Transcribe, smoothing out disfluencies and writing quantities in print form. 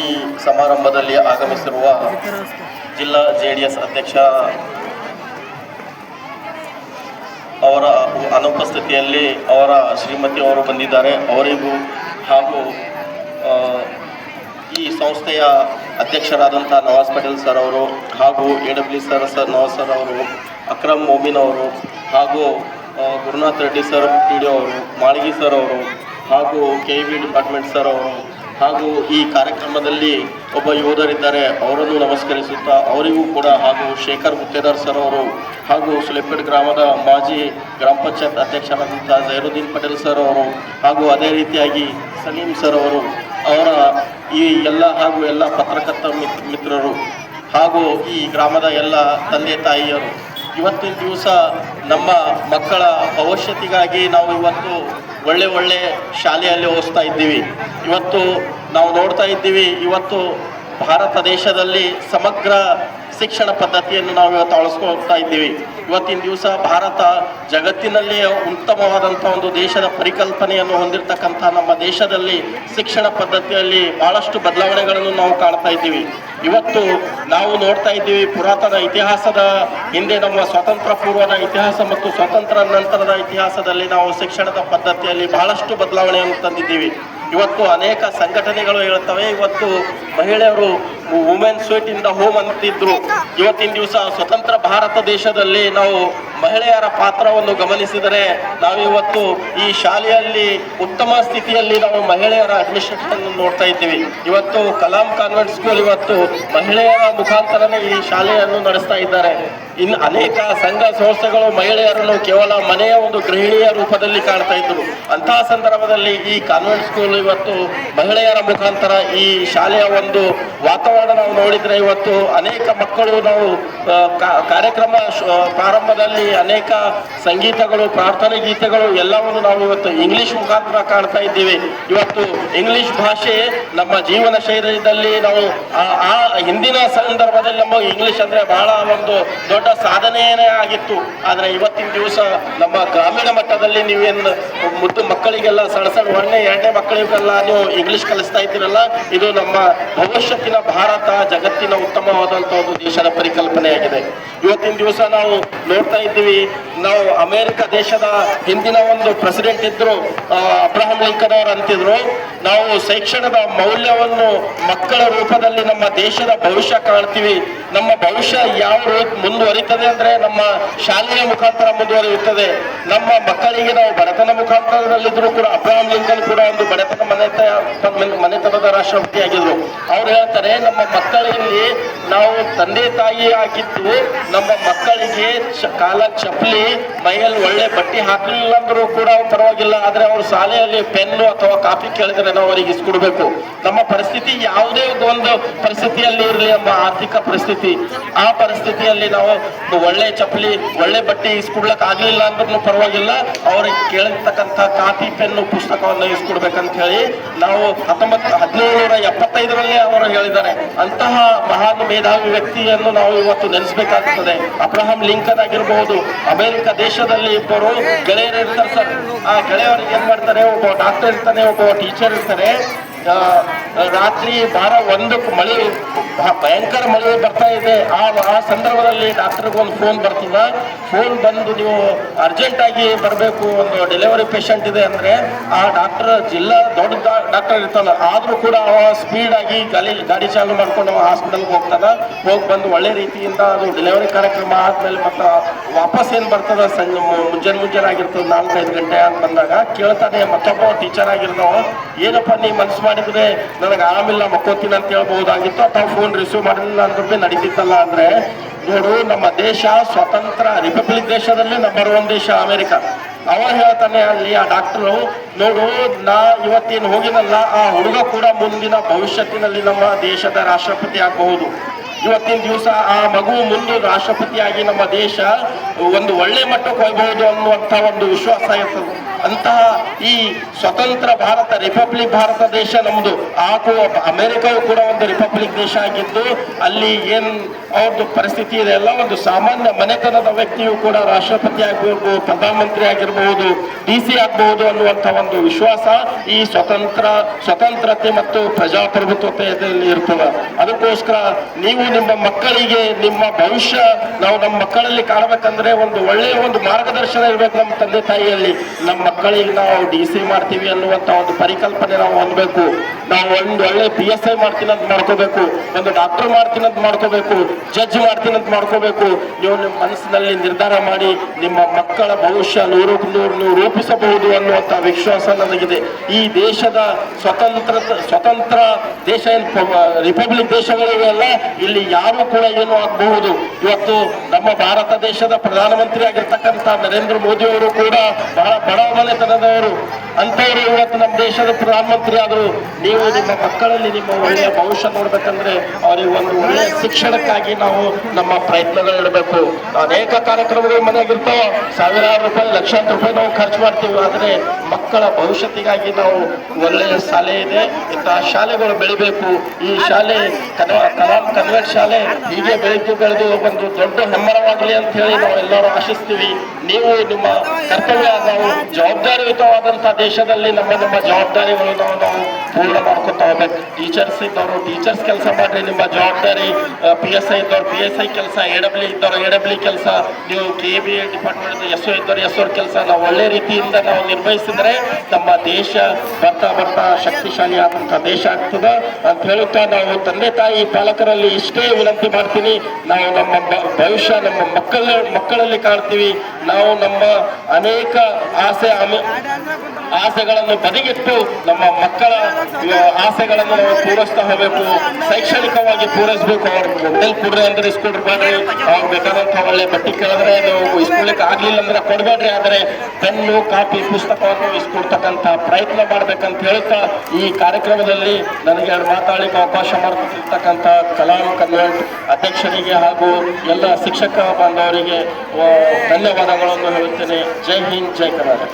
ಈ ಸಮಾರಂಭದಲ್ಲಿ ಆಗಮಿಸಿರುವ ಜಿಲ್ಲಾ JDS ಅಧ್ಯಕ್ಷ ಅವರ ಅನುಪಸ್ಥಿತಿಯಲ್ಲಿ ಅವರ ಶ್ರೀಮತಿ ಅವರು ಬಂದಿದ್ದಾರೆ. ಅವರಿಗೂ ಹಾಗೂ ಈ ಸಂಸ್ಥೆಯ ಅಧ್ಯಕ್ಷರಾದಂಥ ನವಾಜ್ ಪಟೇಲ್ ಸರ್ ಅವರು ಹಾಗೂ AW ಸರ್ ನವಾಜ್ ಸರ್ ಅವರು, ಅಕ್ರಮ್ ಮೊಮಿನ್ ಅವರು ಹಾಗೂ ಗುರುನಾಥ್ ರೆಡ್ಡಿ ಸರ್ PDO ಅವರು, ಮಾಳಿಗಿ ಸರ್ ಅವರು ಹಾಗೂ KEB ಡಿಪಾರ್ಟ್ಮೆಂಟ್ ಸರ್ ಅವರು ಹಾಗೂ ಈ ಕಾರ್ಯಕ್ರಮದಲ್ಲಿ ಒಬ್ಬ ಯೋಧರಿದ್ದಾರೆ, ಅವರನ್ನು ನಮಸ್ಕರಿಸುತ್ತಾ ಅವರಿಗೂ ಕೂಡ, ಹಾಗೂ ಶೇಖರ್ ಗುತ್ತೇದಾರ್ ಸರ್ ಅವರು ಹಾಗೂ ಸುಲೇಪೇಟ್ ಗ್ರಾಮದ ಮಾಜಿ ಗ್ರಾಮ ಪಂಚಾಯತ್ ಅಧ್ಯಕ್ಷರಾದಂಥ ಜೈರುದ್ದೀನ್ ಪಟೇಲ್ ಸರ್ ಅವರು ಹಾಗೂ ಅದೇ ರೀತಿಯಾಗಿ ಸಲೀಂ ಸರ್ ಅವರು, ಅವರ ಈ ಎಲ್ಲ ಹಾಗೂ ಎಲ್ಲ ಪತ್ರಕರ್ತ ಮಿತ್ರರು ಹಾಗೂ ಈ ಗ್ರಾಮದ ಎಲ್ಲ ತಂದೆ ತಾಯಿಯರು, ಇವತ್ತಿನ ದಿವಸ ನಮ್ಮ ಮಕ್ಕಳ ಭವಿಷ್ಯತ್ತಿಗಾಗಿ ನಾವು ಇವತ್ತು ಒಳ್ಳೆ ಶಾಲೆಯಲ್ಲಿ ಓದಿಸ್ತಾ ಇದ್ದೀವಿ. ಇವತ್ತು ನಾವು ನೋಡ್ತಾ ಇದ್ದೀವಿ, ಇವತ್ತು ಭಾರತ ದೇಶದಲ್ಲಿ ಸಮಗ್ರ ಶಿಕ್ಷಣ ಪದ್ಧತಿಯನ್ನು ನಾವು ಇವತ್ತು ಅಳವಡಿಸ್ಕೊಳ್ತಾ ಇದ್ದೀವಿ. ಇವತ್ತಿನ ದಿವಸ ಭಾರತ ಜಗತ್ತಿನಲ್ಲಿಯೇ ಉತ್ತಮವಾದಂಥ ಒಂದು ದೇಶದ ಪರಿಕಲ್ಪನೆಯನ್ನು ಹೊಂದಿರತಕ್ಕಂಥ ನಮ್ಮ ದೇಶದಲ್ಲಿ ಶಿಕ್ಷಣ ಪದ್ಧತಿಯಲ್ಲಿ ಭಾಳಷ್ಟು ಬದಲಾವಣೆಗಳನ್ನು ನಾವು ಕಾಣ್ತಾ ಇದ್ದೀವಿ. ಇವತ್ತು ನಾವು ನೋಡ್ತಾ ಇದ್ದೀವಿ, ಪುರಾತನ ಇತಿಹಾಸದ ಹಿಂದೆ ನಮ್ಮ ಸ್ವಾತಂತ್ರ್ಯ ಪೂರ್ವದ ಇತಿಹಾಸ ಮತ್ತು ಸ್ವಾತಂತ್ರ್ಯ ನಂತರದ ಇತಿಹಾಸದಲ್ಲಿ ನಾವು ಶಿಕ್ಷಣದ ಪದ್ಧತಿಯಲ್ಲಿ ಬಹಳಷ್ಟು ಬದಲಾವಣೆಯನ್ನು ತಂದಿದ್ದೀವಿ. ಇವತ್ತು ಅನೇಕ ಸಂಘಟನೆಗಳು ಹೇಳ್ತವೆ, ಇವತ್ತು ಮಹಿಳೆಯರು women sweet in the home ಅಂತಿದ್ರು. ಇವತ್ತಿನ ದಿವಸ ಸ್ವತಂತ್ರ ಭಾರತ ದೇಶದಲ್ಲಿ ನಾವು ಮಹಿಳೆಯರ ಪಾತ್ರವನ್ನು ಗಮನಿಸಿದರೆ ನಾವಿವತ್ತು ಈ ಶಾಲೆಯಲ್ಲಿ ಉತ್ತಮ ಸ್ಥಿತಿಯಲ್ಲಿ ನಾವು ಮಹಿಳೆಯರ ಅಡ್ಮಿನಿಸ್ಟ್ರೇಷನ್ ನೋಡ್ತಾ ಇದ್ದೀವಿ. ಇವತ್ತು ಕಲಾಂ ಕಾನ್ವೆಂಟ್ ಸ್ಕೂಲ್ ಇವತ್ತು ಮಹಿಳೆಯರ ಮುಖಾಂತರನೇ ಈ ಶಾಲೆಯನ್ನು ನಡೆಸ್ತಾ ಇದ್ದಾರೆ. ಇನ್ನು ಅನೇಕ ಸಂಘ ಸಂಸ್ಥೆಗಳು ಮಹಿಳೆಯರನ್ನು ಕೇವಲ ಮನೆಯ ಒಂದು ಗೃಹಿಣಿಯ ರೂಪದಲ್ಲಿ ಕಾಣ್ತಾ ಇದ್ರು. ಅಂತಹ ಸಂದರ್ಭದಲ್ಲಿ ಈ ಕಾನ್ವೆಂಟ್ ಸ್ಕೂಲ್ ಇವತ್ತು ಮಹಿಳೆಯರ ಮುಖಾಂತರ ಈ ಶಾಲೆಯ ಒಂದು ವಾತಾವರಣ ನಾವು ನೋಡಿದರೆ ಇವತ್ತು ಅನೇಕ ಮಕ್ಕಳು ನಾವು ಕಾರ್ಯಕ್ರಮ ಪ್ರಾರಂಭದಲ್ಲಿ ಅನೇಕ ಸಂಗೀತಗಳು, ಪ್ರಾರ್ಥನೆ ಗೀತೆಗಳು ಎಲ್ಲವನ್ನು ನಾವು ಇವತ್ತು ಇಂಗ್ಲಿಷ್ ಮುಖಾಂತರ ಕಾಣ್ತಾ ಇದ್ದೀವಿ. ಇವತ್ತು ಇಂಗ್ಲಿಷ್ ಭಾಷೆ ನಮ್ಮ ಜೀವನ ಶೈಲಿಯಲ್ಲಿ ನಾವು ಆ ಹಿಂದಿನ ಸಂದರ್ಭದಲ್ಲಿ ನಮ್ಮ ಇಂಗ್ಲಿಷ್ ಅಂದರೆ ಬಹಳ ಒಂದು ದೊಡ್ಡ ಸಾಧನೆಯೇ ಆಗಿತ್ತು. ಆದರೆ ಇವತ್ತಿನ ದಿವಸ ನಮ್ಮ ಗ್ರಾಮೀಣ ಮಟ್ಟದಲ್ಲಿ ನೀವೇನು ಮುದ್ದು ಮಕ್ಕಳಿಗೆಲ್ಲ ಸಣ್ಣ 1ನೇ 2ನೇ ಮಕ್ಕಳಿಗೆಲ್ಲ ನೀವು ಇಂಗ್ಲಿಷ್ ಕಲಿಸ್ತಾ ಇದ್ದೀರಲ್ಲ, ಇದು ನಮ್ಮ ಭವಿಷ್ಯತ್ತಿನ ಭಾರತ ಜಗತ್ತಿನ ಉತ್ತಮವಾದಂಥ ಒಂದು ದೇಶದ ಪರಿಕಲ್ಪನೆಯಾಗಿದೆ. ಇವತ್ತಿನ ದಿವಸ ನಾವು ನೋಡ್ತಾ ಇದ್ದೀವಿ, ನಾವು ಅಮೆರಿಕ ದೇಶದ ಹಿಂದಿನ ಒಂದು ಪ್ರೆಸಿಡೆಂಟ್ ಇದ್ರು, ಅಬ್ರಹಾಂ ಲಿಂಕನ್ ಅವರು ಅಂತಿದ್ರು, ನಾವು ಶಿಕ್ಷಣದ ಮೌಲ್ಯವನ್ನು ಮಕ್ಕಳ ರೂಪದಲ್ಲಿ ನಮ್ಮ ದೇಶದ ಭವಿಷ್ಯ ಕಾಣ್ತೀವಿ. ನಮ್ಮ ಭವಿಷ್ಯ ಯಾವ ಮುಂದುವರಿತದೆ ಅಂದರೆ ನಮ್ಮ ಶಾಲೆಯ ಮುಖಾಂತರ ಮುಂದುವರಿಯುತ್ತದೆ. ನಮ್ಮ ಮಕ್ಕಳಿಗೆ ನಾವು ಬಡತನ ಮುಖಾಂತರದಲ್ಲಿದ್ದರೂ ಕೂಡ ಅಬ್ರಹಾಂ ಲಿಂಕನ್ ಕೂಡ ಒಂದು ಬಡತನ ಮನೆತನದ ರಾಷ್ಟ್ರಪತಿಯಾಗಿದ್ರು. ಅವ್ರು ಹೇಳ್ತಾರೆ, ನಮ್ಮ ಮಕ್ಕಳಲ್ಲಿ ನಾವು ತಂದೆ ತಾಯಿ ಆಗಿದ್ದು ನಮ್ಮ ಮಕ್ಕಳಿಗೆ ಕಾಲ ಚಪ್ಪಲಿ, ಮೈಯಲ್ಲಿ ಒಳ್ಳೆ ಬಟ್ಟೆ ಹಾಕಲಿಲ್ಲ ಅಂದ್ರೂ ಕೂಡ ಪರವಾಗಿಲ್ಲ, ಆದರೆ ಅವ್ರ ಶಾಲೆಯಲ್ಲಿ ಪೆನ್ನು ಅಥವಾ ಕಾಪಿ ಕೇಳಿದ್ರೆ ನಾವು ಅವರಿಗೆ ಇಸ್ಕೊಡ್ಬೇಕು. ನಮ್ಮ ಪರಿಸ್ಥಿತಿ ಯಾವುದೇ ಒಂದು ಪರಿಸ್ಥಿತಿಯಲ್ಲಿ ಇರಲಿ, ನಮ್ಮ ಆರ್ಥಿಕ ಪರಿಸ್ಥಿತಿ, ಆ ಪರಿಸ್ಥಿತಿಯಲ್ಲಿ ನಾವು ಒಳ್ಳೆ ಚಪ್ಪಲಿ, ಒಳ್ಳೆ ಬಟ್ಟೆ ಇಸ್ಕೊಡ್ಲಕ್ ಆಗ್ಲಿಲ್ಲ ಅಂದ್ರೂ ಪರವಾಗಿಲ್ಲ, ಅವ್ರಿಗೆ ಕೇಳಿರ್ತಕ್ಕಂಥ ಕಾಪಿ, ಪೆನ್ನು, ಪುಸ್ತಕವನ್ನು ಇಸ್ಕೊಡ್ಬೇಕಂತ ಹೇಳಿ ನಾವು 1775ರಲ್ಲಿ ಅವರು ಹೇಳಿದ್ದಾರೆ. ಅಂತಹ ಮಹಾನ್ ಮೇಧಾವಿ ವ್ಯಕ್ತಿಯನ್ನು ನಾವು ಇವತ್ತು ನೆನೆಸಬೇಕಾಗುತ್ತದೆ. ಅಬ್ರಹಾಂ ಲಿಂಕನ್ ಆಗಿರಬಹುದು. ಅಮೆರಿಕ ದೇಶದಲ್ಲಿ ಇಬ್ಬರು ಗೆಳೆಯರು ಇರ್ತಾರೆ ಸರ್. ಆ ಗೆಳೆಯರಿಗೆ ಏನ್ ಮಾಡ್ತಾರೆ, ಒಬ್ಬ ಡಾಕ್ಟರ್ ಇರ್ತಾನೆ, ಒಬ್ಬ ಟೀಚರ್ ಇರ್ತಾರೆ. ರಾತ್ರಿ 1 ಮಳೆ, ಭಯಂಕರ ಮಳೆ ಬರ್ತಾ ಇದೆ. ಆ ಸಂದರ್ಭದಲ್ಲಿ ಡಾಕ್ಟರ್ಗೆ ಒಂದು ಫೋನ್ ಬರ್ತದ. ಫೋನ್ ಬಂದು ನೀವು ಅರ್ಜೆಂಟ್ ಆಗಿ ಬರಬೇಕು, ಒಂದು ಡೆಲಿವರಿ ಪೇಷಂಟ್ ಇದೆ ಅಂದ್ರೆ ಆ ಡಾಕ್ಟರ್ ಜಿಲ್ಲಾ ದೊಡ್ಡ ಡಾಕ್ಟರ್ ಇರ್ತಾನ, ಆದ್ರೂ ಕೂಡ ಅವ ಸ್ಪೀಡ್ ಆಗಿ ಗಾಡಿ ಚಾಲು ಮಾಡ್ಕೊಂಡು ಅವ ಹಾಸ್ಪಿಟಲ್ಗೆ ಹೋಗ್ತಾನ. ಹೋಗಿ ಬಂದು ಒಳ್ಳೆ ರೀತಿಯಿಂದ ಅದು ಡೆಲಿವರಿ ಕಾರ್ಯಕ್ರಮ ಆದ್ಮೇಲೆ ಮತ್ತೆ ವಾಪಸ್ ಏನ್ ಬರ್ತದ ಮುಂಜಾನೆ ಆಗಿರ್ತದೆ 4-5 ಗಂಟೆ ಅಂತ ಬಂದಾಗ ಕೇಳ್ತಾನೆ ಮತ್ತೊಬ್ಬ ಟೀಚರ್ ಆಗಿರ್ತಾವ, ಏನಪ್ಪ ನೀ ಮನಸ್ಸು ಮಾಡಿದ್ರೆ ನನಗೆ ಆರಾಮಿಲ್ಲ ಮಕ್ಕೋತೀನಿ ಅಂತ ಹೇಳ್ಬಹುದಾಗಿತ್ತು, ಅಥವಾ ಫೋನ್ ರಿಸೀವ್ ಮಾಡಲಿಲ್ಲ ಅಂದ್ರೂ ನಡೀತಿತ್ತಲ್ಲ. ಅಂದ್ರೆ ನೋಡು, ನಮ್ಮ ದೇಶ ಸ್ವತಂತ್ರ ರಿಪಬ್ಲಿಕ್ ದೇಶದಲ್ಲಿ ನಂಬರ್ 1 ದೇಶ ಅಮೆರಿಕ. ಅವ ಹೇಳ್ತಾನೆ ಅಲ್ಲಿ ಆ ಡಾಕ್ಟರು, ನೋಡು ನಾ ಇವತ್ತೇನು ಹೋಗಿನಲ್ಲ, ಆ ಹುಡುಗ ಕೂಡ ಮುಂದಿನ ಭವಿಷ್ಯತ್ತಿನಲ್ಲಿ ನಮ್ಮ ದೇಶದ ರಾಷ್ಟ್ರಪತಿ ಆಗಬಹುದು. ಇವತ್ತಿನ ದಿವಸ ಆ ಮಗು ಮುಂದೆ ರಾಷ್ಟ್ರಪತಿಯಾಗಿ ನಮ್ಮ ದೇಶ ಒಂದು ಒಳ್ಳೆ ಮಟ್ಟಕ್ಕೆ ಹೋಗಬಹುದು ಅನ್ನುವಂಥ ಒಂದು ವಿಶ್ವಾಸ ಇರ್ತದೆ. ಅಂತಹ ಈ ಸ್ವತಂತ್ರ ಭಾರತ ರಿಪಬ್ಲಿಕ್ ಭಾರತ ದೇಶ ನಮ್ಮದು, ಹಾಗೂ ಅಮೆರಿಕವು ಕೂಡ ಒಂದು ರಿಪಬ್ಲಿಕ್ ದೇಶ ಆಗಿದ್ದು ಅಲ್ಲಿ ಏನು ಅವ್ರದ್ದು ಪರಿಸ್ಥಿತಿ ಇದೆ ಎಲ್ಲ ಒಂದು ಸಾಮಾನ್ಯ ಮನೆತನದ ವ್ಯಕ್ತಿಯು ಕೂಡ ರಾಷ್ಟ್ರಪತಿ ಆಗಬಹುದು, ಪ್ರಧಾನಮಂತ್ರಿ ಆಗಿರಬಹುದು, DC ಆಗಬಹುದು ಅನ್ನುವಂಥ ಒಂದು ವಿಶ್ವಾಸ ಈ ಸ್ವತಂತ್ರತೆ ಮತ್ತು ಪ್ರಜಾಪ್ರಭುತ್ವತೆಯಲ್ಲಿ ಇರ್ತದೆ. ಅದಕ್ಕೋಸ್ಕರ ನೀವು ನಿಮ್ಮ ಮಕ್ಕಳಿಗೆ ನಿಮ್ಮ ಭವಿಷ್ಯ ನಾವು ನಮ್ಮ ಮಕ್ಕಳಲ್ಲಿ ಕಾಣಬೇಕಂದ್ರೆ ಒಂದು ಒಳ್ಳೆಯ ಒಂದು ಮಾರ್ಗದರ್ಶನ ಇರಬೇಕು. ನಮ್ಮ ತಂದೆ ತಾಯಿಯಲ್ಲಿ ನಮ್ಮ ಮಕ್ಕಳಿಗೆ ನಾವು DC ಮಾಡ್ತೀವಿ ಅನ್ನುವಂಥ ಒಂದು ಪರಿಕಲ್ಪನೆ ನಾವು ಹೊಂದಬೇಕು. ನಾವು ಒಂದು ಒಳ್ಳೆ PSI ಮಾಡ್ತೀನಿ ಅಂತ ಮಾಡ್ಕೋಬೇಕು, ಒಂದು ಡಾಕ್ಟರ್ ಮಾಡ್ತೀನಿ ಅಂತ ಮಾಡ್ಕೋಬೇಕು, ಜಡ್ಜ್ ಮಾಡ್ತೀನಿ ಅಂತ ಮಾಡ್ಕೋಬೇಕು. ನೀವು ನಿಮ್ಮ ಮನಸ್ಸಿನಲ್ಲಿ ನಿರ್ಧಾರ ಮಾಡಿ ನಿಮ್ಮ ಮಕ್ಕಳ ಭವಿಷ್ಯ 100ಕ್ಕೆ 100 ನೀವು ರೂಪಿಸಬಹುದು ಅನ್ನುವಂಥ ವಿಶ್ವಾಸ ನನಗಿದೆ. ಈ ದೇಶದ ಸ್ವತಂತ್ರ ದೇಶ ರಿಪಬ್ಲಿಕ್ ದೇಶಗಳಿವೆಲ್ಲ, ಇಲ್ಲಿ ಯಾರು ಕೂಡ ಏನು ಆಗಬಹುದು. ಇವತ್ತು ನಮ್ಮ ಭಾರತ ದೇಶದ ಪ್ರಧಾನಮಂತ್ರಿ ಆಗಿರ್ತಕ್ಕಂಥ ನರೇಂದ್ರ ಮೋದಿ ಅವರು ಕೂಡ ಬಹಳ ಬಡ ಮನೆತನದವರು, ಅಂಥವರು ಇವತ್ತು ನಮ್ಮ ದೇಶದ ಪ್ರಧಾನಮಂತ್ರಿ ಆದರು. ನೀವು ನಿಮ್ಮ ಮಕ್ಕಳಲ್ಲಿ ನಿಮ್ಮ ಒಳ್ಳೆಯ ಭವಿಷ್ಯ ನೋಡ್ಬೇಕಂದ್ರೆ ಅವರಿಗೆ ಒಂದು ಒಳ್ಳೆಯ ಶಿಕ್ಷಣಕ್ಕಾಗಿ ನಾವು ನಮ್ಮ ಪ್ರಯತ್ನಗಳಿಡಬೇಕು. ಅನೇಕ ಕಾರ್ಯಕ್ರಮಗಳು ಮನೆಯಾಗಿರ್ತಾವ, ಸಾವಿರಾರು ರೂಪಾಯಿ ಲಕ್ಷಾಂತರ ರೂಪಾಯಿ ನಾವು ಖರ್ಚು ಮಾಡ್ತೀವಿ. ಆದರೆ ಮಕ್ಕಳ ಭವಿಷ್ಯತ್ತಿಗಾಗಿ ನಾವು ಒಳ್ಳೆಯ ಶಾಲೆ ಇದೆ, ಇಂತಹ ಶಾಲೆಗಳು ಬೆಳಿಬೇಕು. ಈ ಶಾಲೆ ಕಲಾಂ ಕನ್ವೆಂಟ್ ಶಾಲೆ ಹೀಗೆ ಬೆಳೆದು ಒಂದು ದೊಡ್ಡ ಹೆಮ್ಮರವಾಗಲಿ ಅಂತ ಹೇಳಿ ನಾವು ಎಲ್ಲರೂ ಆಶಿಸ್ತೀವಿ. ನೀವು ನಿಮ್ಮ ಕರ್ತವ್ಯ, ನಾವು ಜವಾಬ್ದಾರಿಯುತವಾದಂಥ ದೇಶದಲ್ಲಿ ನಮ್ಮ ಜವಾಬ್ದಾರಿಗಳು ನಾವು ಪೂರ್ಣ ಮಾಡ್ಕೊತಾ ಹೋಗ್ಬೇಕು. ಟೀಚರ್ಸ್ ಇದ್ದವರು ಟೀಚರ್ಸ್ ಕೆಲಸ ಮಾಡ್ರಿ, ನಿಮ್ಮ ಜವಾಬ್ದಾರಿ. PSI ಇದ್ದವ್ರು PSI ಕೆಲಸ, AW ಇದ್ದವರು AW ಕೆಲಸ, ನೀವು KB ಡಿಪಾರ್ಟ್ಮೆಂಟ್ SO ಇದ್ದವರು SO ಕೆಲಸ ನಾವು ಒಳ್ಳೆ ರೀತಿಯಿಂದ ನಾವು ನಿರ್ವಹಿಸಿದ್ರೆ ನಮ್ಮ ದೇಶ ಬರ್ತಾ ಶಕ್ತಿಶಾಲಿ ಆದಂಥ ದೇಶ ಆಗ್ತದೆ ಅಂತ ಹೇಳುತ್ತಾ ನಾವು ತಂದೆ ತಾಯಿ ಪಾಲಕರಲ್ಲಿ ಇಷ್ಟೇ ವಿನಂತಿ ಮಾಡ್ತೀನಿ. ನಾವು ನಮ್ಮ ಭವಿಷ್ಯ ನಮ್ಮ ಮಕ್ಕಳಲ್ಲಿ ಕಾಣ್ತೀವಿ. ನಾವು ನಮ್ಮ ಅನೇಕ ಆಸೆಗಳನ್ನು ಬದಿಗಿಟ್ಟು ನಮ್ಮ ಮಕ್ಕಳ ಆಸೆಗಳನ್ನು ನಾವು ಪೂರೈಸ್ತಾ ಹೋಗಬೇಕು, ಶೈಕ್ಷಣಿಕವಾಗಿ ಪೂರೈಸಬೇಕು. ಅವ್ರು ಮೊಬೈಲ್ ಕೊಡ್ರಿ ಅಂದ್ರೆ ಇಸ್ಕೊಡ್ಬೇಡ್ರಿ, ಅವ್ರು ಬೇಕಾದಂಥ ಒಳ್ಳೆ ಬಟ್ಟೆ ಕೇಳಿದ್ರೆ ನೀವು ಇಸ್ಕೊಳ್ಲಿಕ್ಕೆ ಆಗ್ಲಿಲ್ಲ ಅಂದ್ರೆ ಕೊಡ್ಬೇಡ್ರಿ. ಆದರೆ ಪೆನ್ನು ಕಾಪಿ ಪುಸ್ತಕವನ್ನು ಇಸ್ಕೊಡ್ತಕ್ಕಂಥ ಪ್ರಯತ್ನ ಮಾಡ್ಬೇಕಂತ ಹೇಳ್ತಾ ಈ ಕಾರ್ಯಕ್ರಮದಲ್ಲಿ ನನಗೆ ಮಾತಾಡಲಿಕ್ಕೆ ಅವಕಾಶ ಮಾಡಿಕೊಟ್ಟಿರ್ತಕ್ಕಂಥ ಕಲಾಂ ಕನ್ವೆಂಟ್ ಅಧ್ಯಕ್ಷರಿಗೆ ಹಾಗೂ ಎಲ್ಲ ಶಿಕ್ಷಕ ಬಾಂಧವರಿಗೆ ಧನ್ಯವಾದಗಳನ್ನು ಹೇಳುತ್ತೇನೆ. ಜೈ ಹಿಂದ್, ಜೈ ಕರ್ನಾಟಕ.